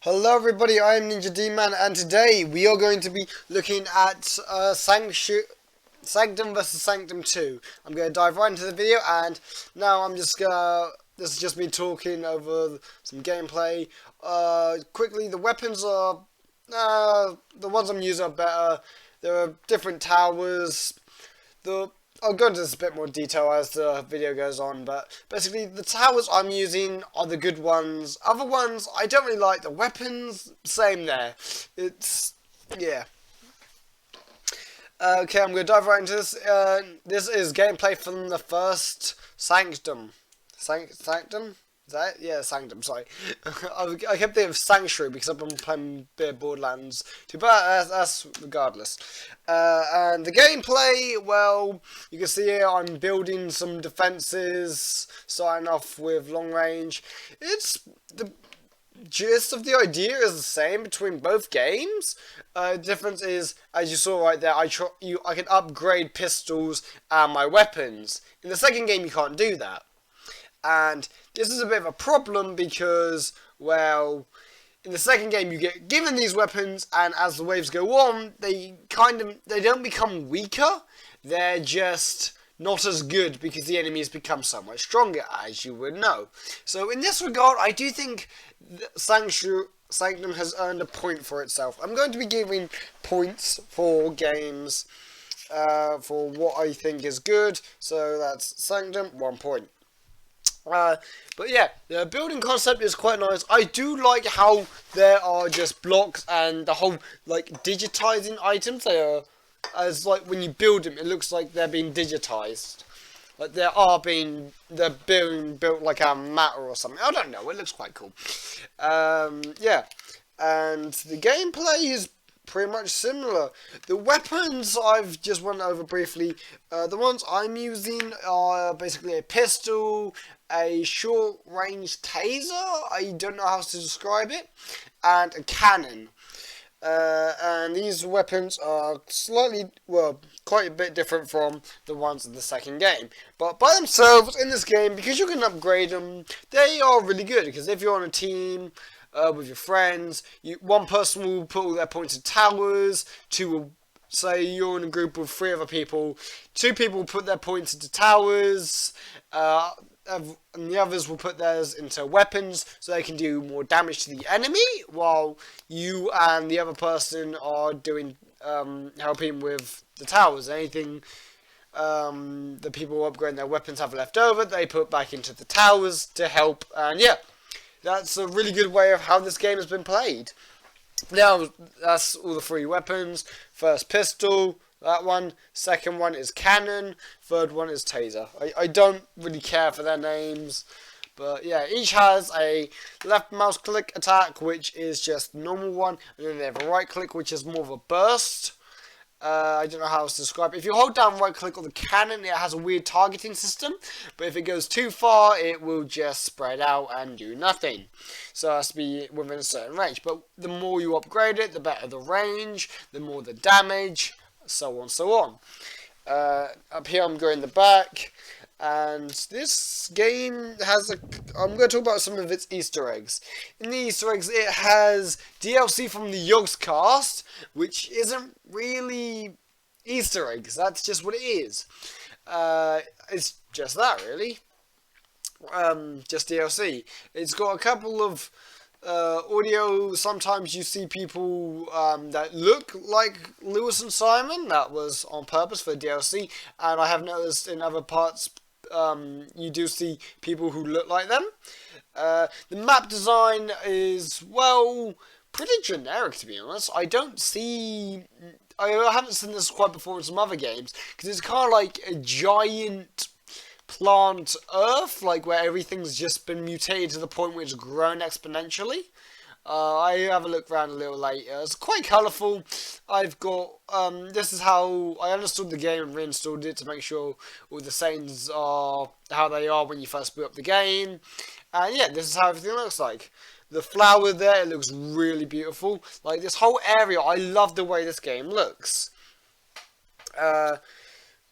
Hello everybody, I am Ninja D-Man, and today we are going to be looking at Sanctum vs Sanctum 2. I'm going to dive right into the video, and now this is just me talking over some gameplay. Quickly, the weapons are, the ones I'm using are better. There are different towers. I'll go into this a bit more detail as the video goes on, but basically the towers I'm using are the good ones. Other ones, I don't really like. The weapons, same there. Yeah. Okay, I'm going to dive right into this. This is gameplay from the first Sanctum. Sanctum? Is that it? Yeah, Sanctum, sorry. I kept thinking of Sanctuary because I've been playing Borderlands 2, but that's regardless. And the gameplay, well, you can see here I'm building some defences, starting off with long range. The gist of the idea is the same between both games. The difference is, as you saw right there, I can upgrade pistols and my weapons. In the second game, you can't do that. And this is a bit of a problem because, well, in the second game you get given these weapons, and as the waves go on, they don't become weaker. They're just not as good because the enemies become so much stronger, as you would know. So in this regard, I do think Sanctum has earned a point for itself. I'm going to be giving points for games for what I think is good. So that's Sanctum, 1 point. But yeah, the building concept is quite nice. I do like how there are just blocks and the whole like digitizing items. As like when you build them, it looks like they're being digitized. Like they're being built like a matter or something. I don't know. It looks quite cool. Yeah, and the gameplay is pretty much similar. The weapons I've just went over briefly. The ones I'm using are basically a pistol, a short range taser, I don't know how to describe it, and a cannon. And these weapons are quite a bit different from the ones in the second game. But by themselves in this game, because you can upgrade them, they are really good. Because if you're on a team with your friends, one person will put all their points in towers, say you're in a group of 3 other people, 2 people will put their points into towers, and the others will put theirs into weapons so they can do more damage to the enemy, while you and the other person are doing helping with the towers. Anything the people who upgrade their weapons have left over, they put back into the towers to help. And yeah, that's a really good way of how this game has been played. Now, that's all the 3 weapons. First pistol, that one. Second one is cannon. Third one is taser. I don't really care for their names. But yeah, each has a left mouse click attack, which is just normal one. And then they have a right click, which is more of a burst. I don't know how else to describe it. If you hold down right click on the cannon, it has a weird targeting system. But if it goes too far, it will just spread out and do nothing. So it has to be within a certain range. But the more you upgrade it, the better the range, the more the damage, so on, so on. Up here I'm going the back. And this game has I'm going to talk about some of its Easter eggs. In the Easter eggs, it has DLC from the Yogs cast, which isn't really Easter eggs. That's just what it is. It's just that, really. Just DLC. It's got a couple of audio. Sometimes you see people that look like Lewis and Simon. That was on purpose for DLC. And I have noticed in other parts you do see people who look like them. The map design is, well, pretty generic, to be honest. I haven't seen this quite before in some other games, because it's kind of like a giant plant Earth, like where everything's just been mutated to the point where it's grown exponentially. I have a look around a little later. It's quite colourful. I've got, this is how I understood the game and reinstalled it to make sure all the settings are how they are when you first boot up the game. And yeah, this is how everything looks like. The flower there, it looks really beautiful. Like this whole area, I love the way this game looks.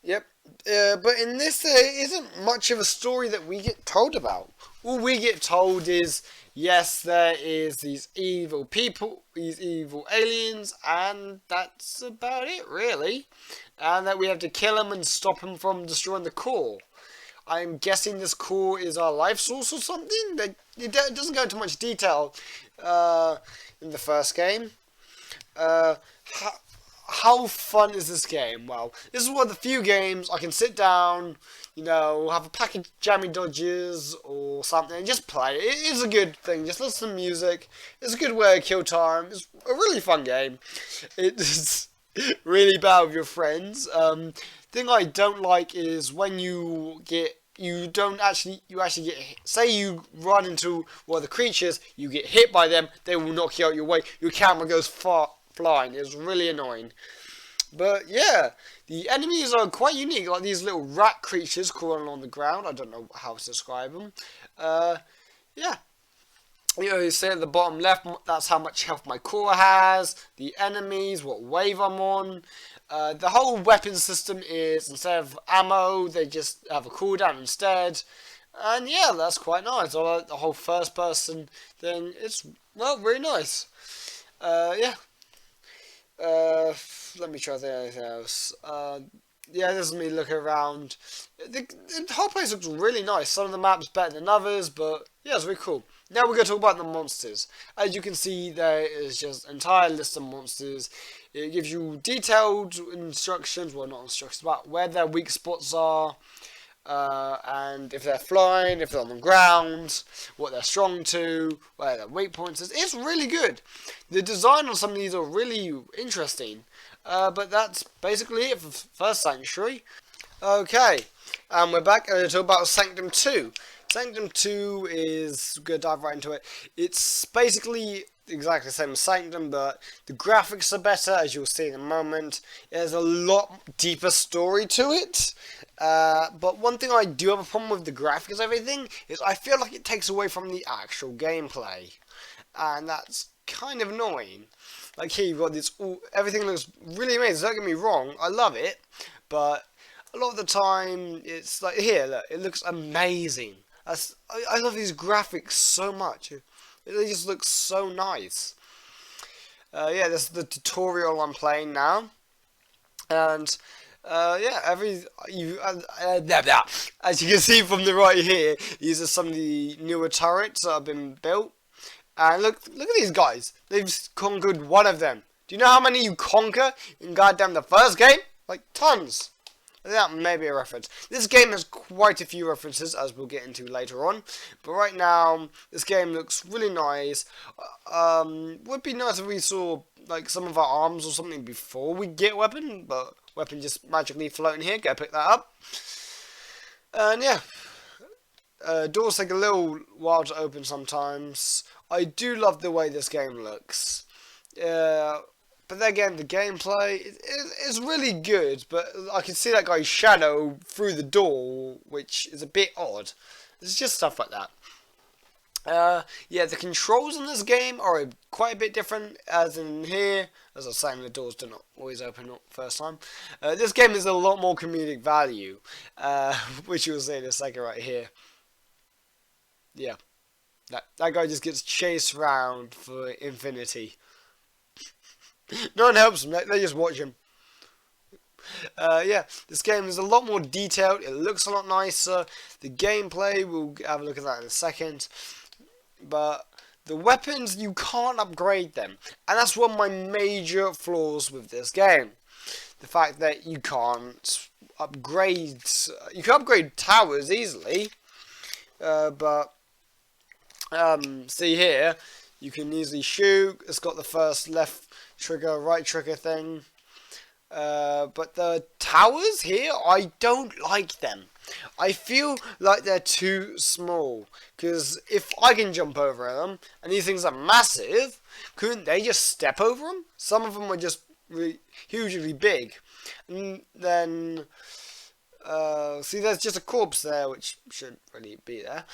Yep. But in this, there isn't much of a story that we get told about. all we get told is, yes, there is these evil people, these evil aliens, and that's about it, really. And that we have to kill them and stop them from destroying the core. I'm guessing this core is our life source or something. It doesn't go into much detail in the first game. How fun is this game? Well, this is one of the few games I can sit down, you know, have a pack of jammy dodges or something and just play. It is a good thing. Just listen to music. It's a good way to kill time. It's a really fun game. It's really bad with your friends. Thing I don't like is when you actually get hit. Say you run into one of the creatures, you get hit by them, they will knock you out your way. Your camera goes flying. It's really annoying. But yeah, the enemies are quite unique, like these little rat creatures crawling on the ground. I don't know how to describe them. Yeah. You know, you see at the bottom left, that's how much health my core has. The enemies, what wave I'm on. The whole weapon system is, instead of ammo, they just have a cooldown instead. And yeah, that's quite nice. I like the whole first person thing. It's, well, really nice. Yeah. Let me try to think of anything else. Yeah, this is me looking around. The whole place looks really nice. Some of the maps better than others, but yeah, it's really cool. Now we're going to talk about the monsters. As you can see, there is just an entire list of monsters. It gives you detailed instructions, well, not instructions, about where their weak spots are, and if they're flying, if they're on the ground, what they're strong to, where their weak points is. It's really good. The design on some of these are really interesting. But that's basically it for First Sanctuary. Okay, and we're back to talk about Sanctum 2. Sanctum 2 is, we're going to dive right into it. It's basically exactly the same as Sanctum, but the graphics are better, as you'll see in a moment. There's a lot deeper story to it. But one thing I do have a problem with the graphics and everything is I feel like it takes away from the actual gameplay. And that's kind of annoying. Like here you've got this, everything looks really amazing, don't get me wrong, I love it. But a lot of the time, it's like, here, look, it looks amazing. I love these graphics so much. They just look so nice. Yeah, this is the tutorial I'm playing now. And yeah, as you can see from the right here, these are some of the newer turrets that have been built. And look at these guys. They've conquered one of them. Do you know how many you conquer in goddamn the first game? Like tons. That may be a reference. This game has quite a few references, as we'll get into later on. But right now, this game looks really nice. Would be nice if we saw like some of our arms or something before we get weapon, but weapon just magically floating here. Go pick that up. And yeah, doors take a little while to open sometimes. I do love the way this game looks. But then again, the gameplay is really good, but I can see that guy's shadow through the door, which is a bit odd. It's just stuff like that. Yeah, the controls in this game are quite a bit different, as in here. As I was saying, the doors do not always open up first time. This game is a lot more comedic value, which you'll see in a second right here. Yeah, that guy just gets chased around for infinity. No one helps him, they just watch him. Yeah, this game is a lot more detailed, it looks a lot nicer. The gameplay, we'll have a look at that in a second. But the weapons, you can't upgrade them. And that's one of my major flaws with this game. The fact that you can't upgrade... You can upgrade towers easily. But... see here, you can easily shoot. It's got the first left trigger, right trigger thing. But the towers here, I don't like them. I feel like they're too small. Because if I can jump over them, and these things are massive, couldn't they just step over them? Some of them are just really hugely big. And then... see, there's just a corpse there, which should really be there.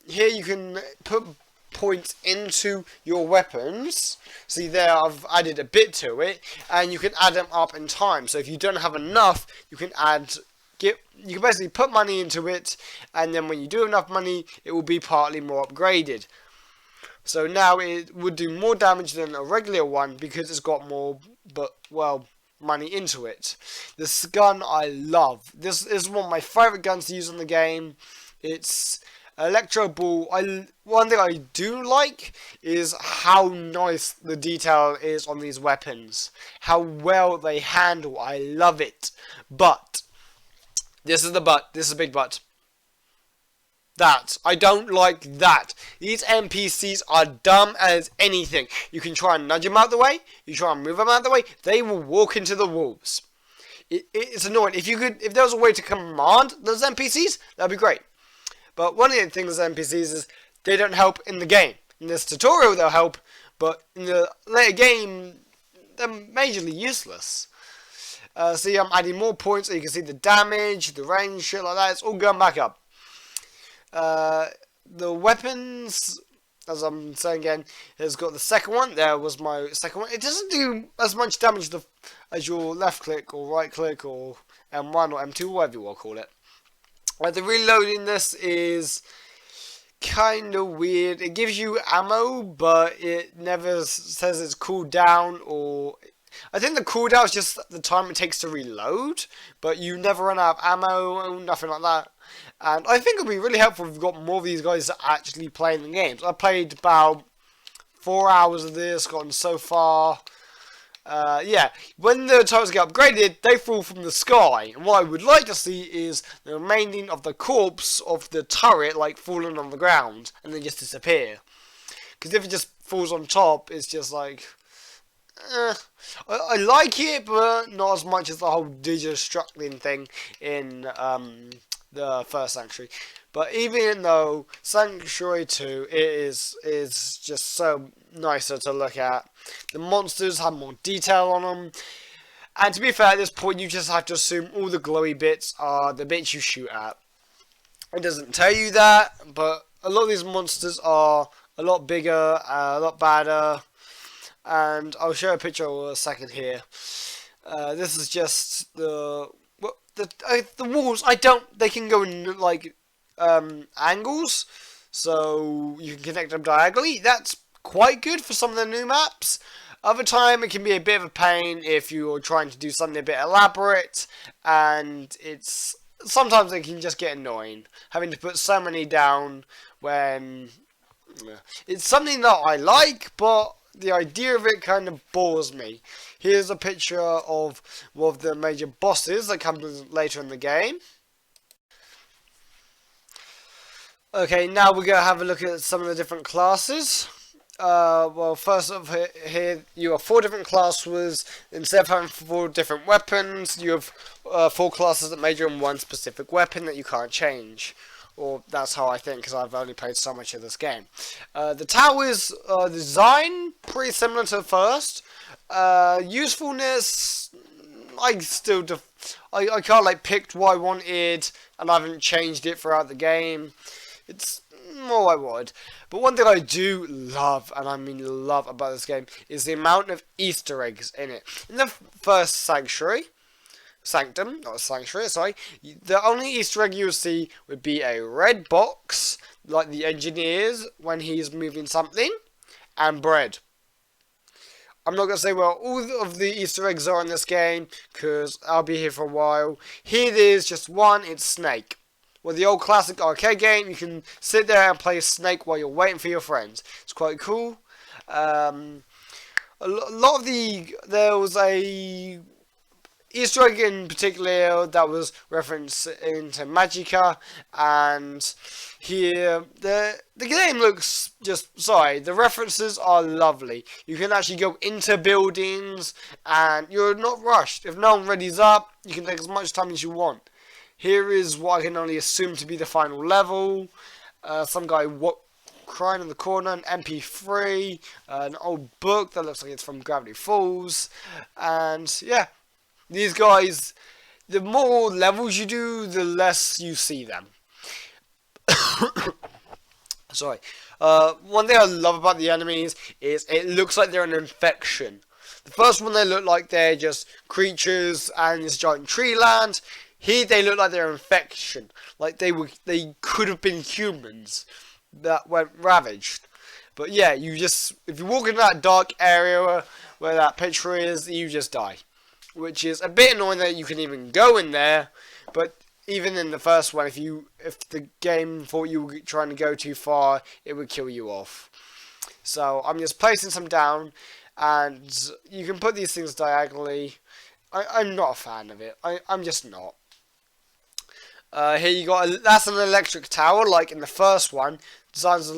Here you can put points into your weapons. See there, I've added a bit to it, and you can add them up in time. So if you don't have enough, you can you can basically put money into it, and then when you do enough money, it will be partly more upgraded. So now it would do more damage than a regular one because it's got more, money into it. This gun I love. This is one of my favourite guns to use in the game. It's Electro Ball. One thing I do like is how nice the detail is on these weapons. How well they handle. I love it. But this is the but. This is a big but. I don't like that. These NPCs are dumb as anything. You can try and nudge them out the way. You try and move them out the way. They will walk into the walls. It's annoying. If there was a way to command those NPCs, that'd be great. But one of the things with NPCs is they don't help in the game. In this tutorial, they'll help, but in the later game, they're majorly useless. See, I'm adding more points so you can see the damage, the range, shit like that. It's all going back up. The weapons, as I'm saying again, has got the second one. There was my second one. It doesn't do as much damage as your left click or right click or M1 or M2, whatever you want to call it. The reloading this is kind of weird. It gives you ammo, but it never says it's cooled down, or I think the cooldown is just the time it takes to reload, but you never run out of ammo, nothing like that. And I think it would be really helpful if we've got more of these guys actually playing the games. I played about 4 hours of this, gotten so far. Yeah, when the titles get upgraded, they fall from the sky. And what I would like to see is the remaining of the corpse of the turret, like, falling on the ground, and then just disappear. Because if it just falls on top, it's just like, I like it, but not as much as the whole destructing thing in the first Sanctuary. But even though Sanctuary 2 is just so nicer to look at, the monsters have more detail on them. And to be fair, at this point, you just have to assume all the glowy bits are the bits you shoot at. It doesn't tell you that, but a lot of these monsters are a lot bigger, a lot badder. And I'll show a picture in a second here. This is just the walls. They can go in like angles, so you can connect them diagonally. That's quite good for some of the new maps. Other time it can be a bit of a pain if you're trying to do something a bit elaborate, and sometimes it can just get annoying having to put so many down when it's something that I like, but the idea of it kind of bores me. Here's a picture of one of the major bosses that comes later in the game. Okay, now we're going to have a look at some of the different classes. Well, first off, here you have 4 different classes. Instead of having 4 different weapons, you have 4 classes that major in one specific weapon that you can't change. Or that's how I think, because I've only played so much of this game. The towers design pretty similar to the first. Usefulness, I can't like pick what I wanted, and I haven't changed it throughout the game. It's more I would. But one thing I do love, and I mean love about this game, is the amount of Easter eggs in it. In the first Sanctum, not Sanctuary, sorry, the only Easter egg you will see would be a red box, like the engineers when he's moving something, and bread. I'm not going to say where all of the Easter eggs are in this game, because I'll be here for a while. Here there's just one, it's Snake. With the old classic arcade game, you can sit there and play Snake while you're waiting for your friends. It's quite cool. There was a Easter egg in particular that was referenced into Magica, and here the game looks the references are lovely. You can actually go into buildings and you're not rushed. If no one readies up, you can take as much time as you want. Here is what I can only assume to be the final level. Some guy crying in the corner, an MP3, an old book that looks like it's from Gravity Falls, and yeah. These guys, the more levels you do, the less you see them. Sorry. One thing I love about the enemies is it looks like they're an infection. The first one, they look like they're just creatures and this giant tree land. Here they look like they're infection, like they could have been humans that went ravaged. But yeah, if you walk in that dark area where that picture is, you just die. Which is a bit annoying that you can even go in there, but even in the first one, if the game thought you were trying to go too far, it would kill you off. So I'm just placing some down, and you can put these things diagonally. I'm not a fan of it. I'm just not. Here you got, that's an electric tower, like in the first one. Design's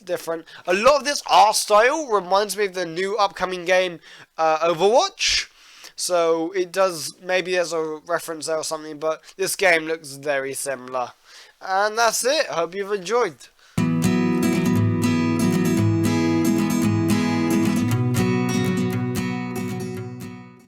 different. A lot of this art style reminds me of the new upcoming game, Overwatch. So it does, maybe there's a reference there or something, but this game looks very similar. And that's it. I hope you've enjoyed.